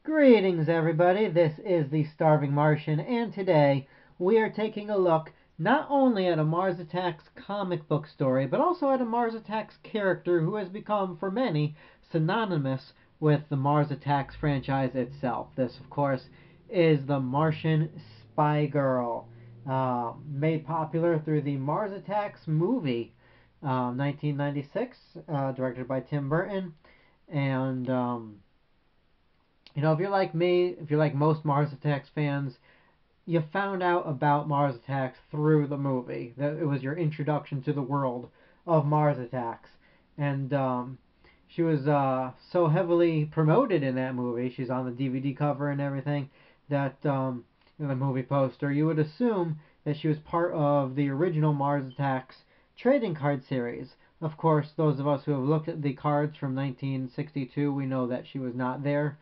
Greetings, everybody. This is the Starving Martian, and today we are taking a look not only at a Mars Attacks comic book story, but also at a Mars Attacks character who has become, for many, synonymous with the Mars Attacks franchise itself. This, of course, is the Martian Spy Girl, made popular through the Mars Attacks movie, 1996, directed by Tim Burton, and if you're like me, if you're like most Mars Attacks fans, you found out about Mars Attacks through the movie. That it was your introduction to the world of Mars Attacks, and she was so heavily promoted in that movie. She's on the DVD cover and everything. That in the movie poster, you would assume that she was part of the original Mars Attacks trading card series. Of course, those of us who have looked at the cards from 1962, we know that she was not there.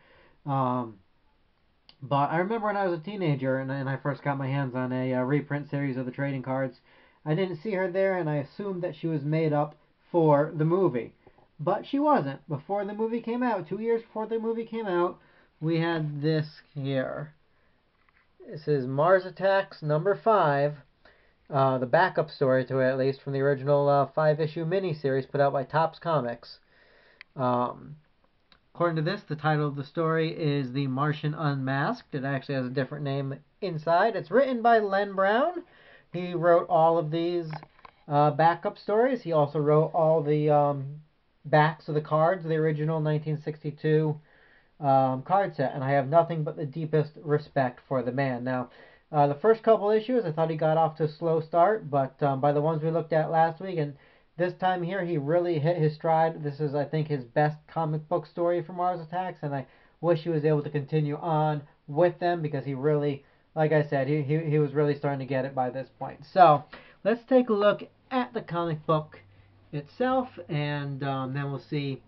But I remember when I was a teenager and I first got my hands on a reprint series of the trading cards, I didn't see her there, and I assumed that she was made up for the movie. But she wasn't. Before the movie came out, 2 years before the movie came out, we had this here. This is Mars Attacks number 5, the backup story to it, at least, from the original 5-issue miniseries put out by Topps Comics. According to this, the title of the story is The Martian Unmasked. It actually has a different name inside. It's written by Len Brown. He wrote all of these backup stories. He also wrote all the backs of the cards of the original 1962 card set. And I have nothing but the deepest respect for the man. Now, the first couple issues, I thought he got off to a slow start. But by the ones we looked at last week, and this time here, he really hit his stride. This is, I think, his best comic book story for Mars Attacks, and I wish he was able to continue on with them because he really, like I said, he was really starting to get it by this point. So, let's take a look at the comic book itself, and then we'll see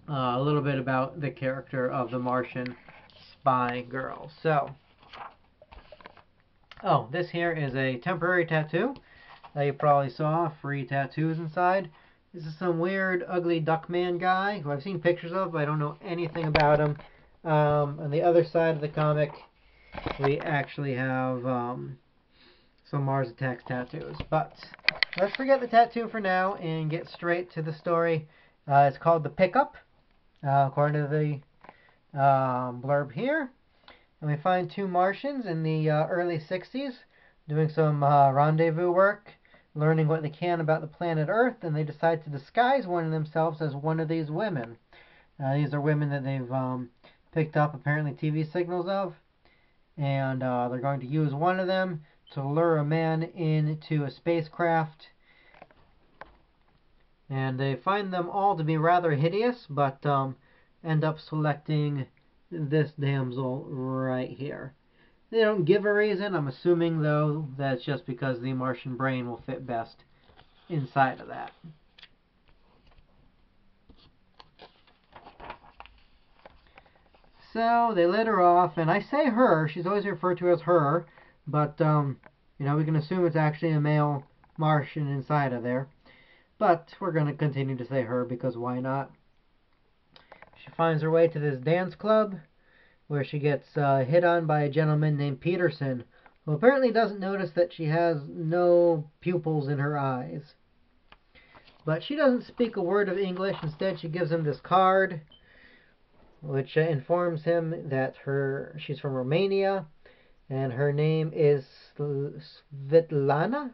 a little bit about the character of the Martian Spy Girl. So, this here is a temporary tattoo. You probably saw free tattoos inside. This is some weird, ugly Duckman guy who I've seen pictures of, but I don't know anything about him. On the other side of the comic, we actually have some Mars Attacks tattoos. But let's forget the tattoo for now and get straight to the story. It's called The Pickup, according to the blurb here. And we find two Martians in the early 60s doing some rendezvous work, learning what they can about the planet Earth, and they decide to disguise one of themselves as one of these women. These are women that they've picked up apparently TV signals of, and they're going to use one of them to lure a man into a spacecraft. And they find them all to be rather hideous, but end up selecting this damsel right here. They don't give a reason. I'm assuming, though, that's just because the Martian brain will fit best inside of that. So they let her off, and I say her. She's always referred to as her, but we can assume it's actually a male Martian inside of there. But we're going to continue to say her because why not? She finds her way to this dance club, where she gets hit on by a gentleman named Peterson, who apparently doesn't notice that she has no pupils in her eyes. But she doesn't speak a word of English. Instead, she gives him this card, which informs him that she's from Romania, and her name is Svetlana.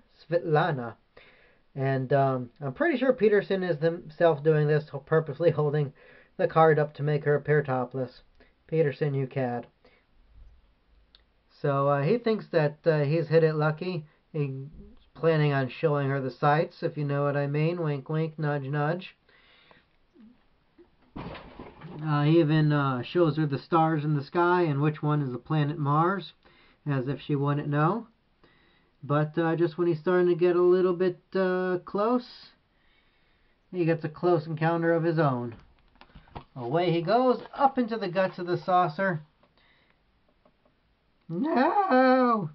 And I'm pretty sure Peterson is himself doing this, purposely holding the card up to make her appear topless. Peterson, you cad. So he thinks that he's hit it lucky. He's planning on showing her the sights, if you know what I mean. Wink, wink, nudge, nudge. He even shows her the stars in the sky and which one is the planet Mars, as if she wouldn't know. But just when he's starting to get a little bit close, he gets a close encounter of his own. Away he goes, up into the guts of the saucer. No!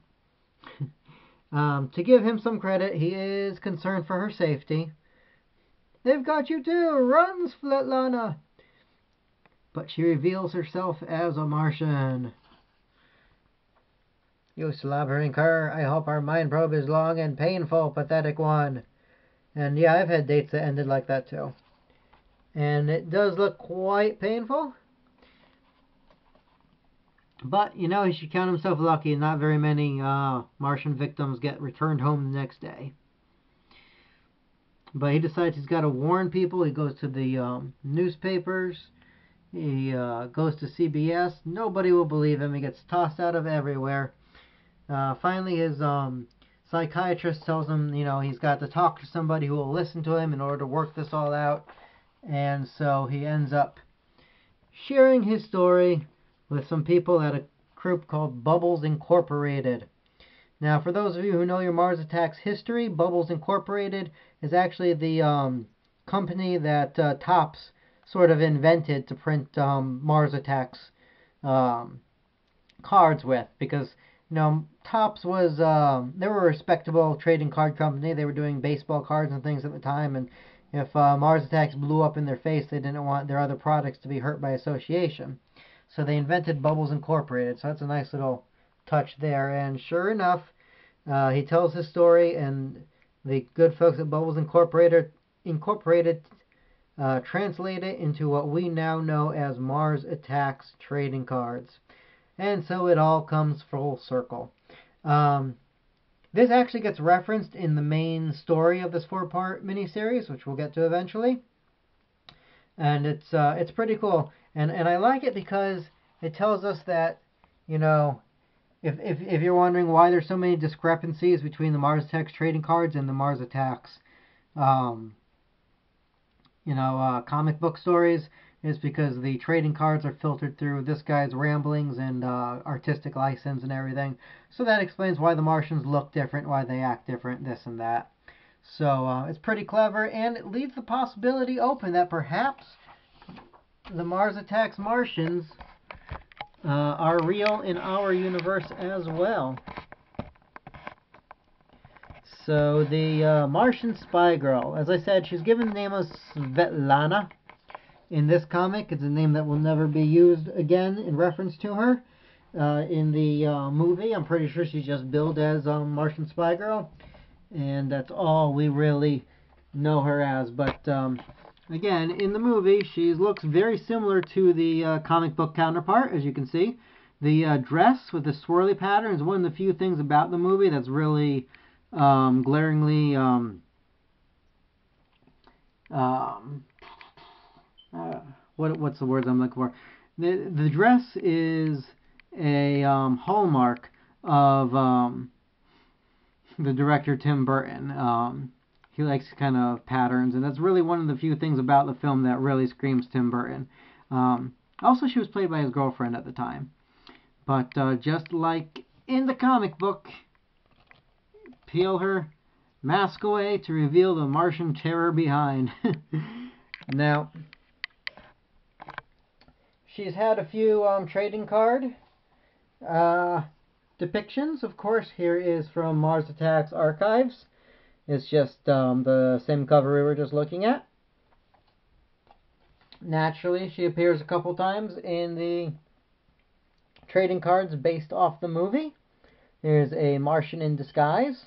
To give him some credit, he is concerned for her safety. They've got you too! Run, Svetlana! but she reveals herself as a Martian. You slobbering cur, I hope our mind probe is long and painful, pathetic one. And yeah, I've had dates that ended like that too. And it does look quite painful. But, you know, he should count himself lucky. Not very many Martian victims get returned home the next day. But he decides he's got to warn people. He goes to the newspapers. He goes to CBS. Nobody will believe him. He gets tossed out of everywhere. Finally, his psychiatrist tells him, you know, he's got to talk to somebody who will listen to him in order to work this all out. And so he ends up sharing his story with some people at a group called Bubbles Incorporated. Now, for those of you who know your Mars Attacks history, Bubbles Incorporated is actually the company that Topps sort of invented to print Mars Attacks cards with, because you know Topps was they were a respectable trading card company. They were doing baseball cards and things at the time, and if Mars Attacks blew up in their face, they didn't want their other products to be hurt by association. So they invented Bubbles Incorporated. So that's a nice little touch there. And sure enough, he tells his story, and the good folks at Bubbles Incorporated translate it into what we now know as Mars Attacks trading cards. And so it all comes full circle. This actually gets referenced in the main story of this 4-part miniseries, which we'll get to eventually. And it's pretty cool. And I like it because it tells us that, you know, if you're wondering why there's so many discrepancies between the Mars Attacks trading cards and the Mars Attacks, comic book stories, is because the trading cards are filtered through this guy's ramblings and artistic license and everything. So that explains why the Martians look different, why they act different, this and that. So it's pretty clever, and it leaves the possibility open that perhaps the Mars Attacks Martians are real in our universe as well. So the Martian Spy Girl, as I said, she's given the name of Svetlana in this comic. It's a name that will never be used again in reference to her. In the movie, I'm pretty sure she's just billed as Martian Spy Girl, and that's all we really know her as. But again, in the movie, she looks very similar to the comic book counterpart, as you can see. The dress with the swirly pattern is one of the few things about the movie that's really glaringly what's the words I'm looking for? The dress is a hallmark of the director Tim Burton. He likes kind of patterns, and that's really one of the few things about the film that really screams Tim Burton. Also, she was played by his girlfriend at the time. But just like in the comic book, peel her mask away to reveal the Martian terror behind. Now, she's had a few trading card depictions. Of course, here is from Mars Attacks Archives. It's just the same cover we were just looking at. Naturally, she appears a couple times in the trading cards based off the movie. There's a Martian in Disguise,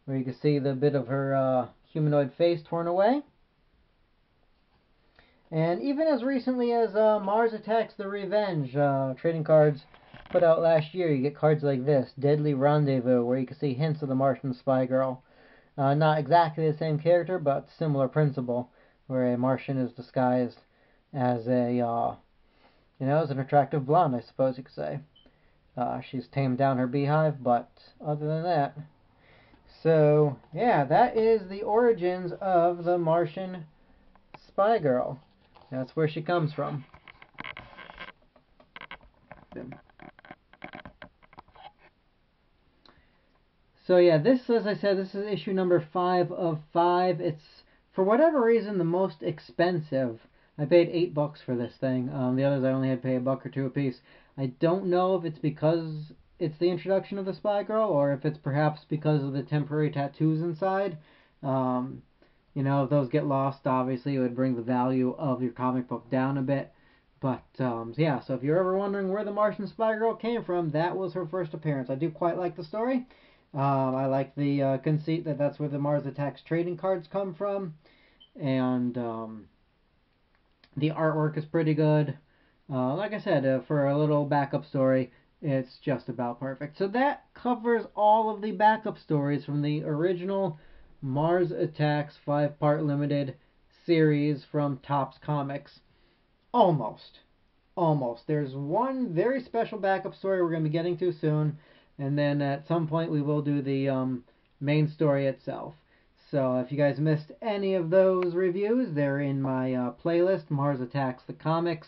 where you can see the bit of her humanoid face torn away. And even as recently as Mars Attacks the Revenge trading cards put out last year, you get cards like this, Deadly Rendezvous, where you can see hints of the Martian Spy Girl. Not exactly the same character, but similar principle, where a Martian is disguised as a, as an attractive blonde, I suppose you could say. She's tamed down her beehive, but other than that. So, yeah, that is the origins of the Martian Spy Girl. That's where she comes from. So yeah, this, as I said, this is issue number 5 of 5. It's, for whatever reason, the most expensive. I paid $8 for this thing. The others I only had to pay $1 or $2 a piece. I don't know if it's because it's the introduction of the Spy Girl, or if it's perhaps because of the temporary tattoos inside. If those get lost, obviously it would bring the value of your comic book down a bit. But, yeah, so if you're ever wondering where the Martian Spy Girl came from, that was her first appearance. I do quite like the story. I like the conceit that that's where the Mars Attacks trading cards come from. And the artwork is pretty good. Like I said, for a little backup story, it's just about perfect. So that covers all of the backup stories from the original Mars Attacks 5-part limited series from Topps Comics. Almost. Almost. There's one very special backup story we're going to be getting to soon, and then at some point we will do the main story itself. So if you guys missed any of those reviews, they're in my playlist, Mars Attacks the Comics.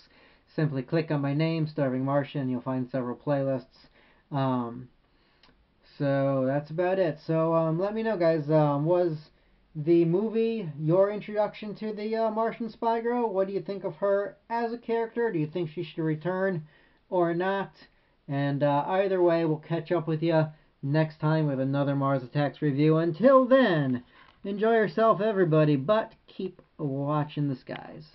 Simply click on my name, Starving Martian, you'll find several playlists. So that's about it. So let me know, guys, was the movie your introduction to the Martian Spy Girl? What do you think of her as a character? Do you think she should return or not? And either way, we'll catch up with you next time with another Mars Attacks review. Until then, enjoy yourself, everybody, but keep watching the skies.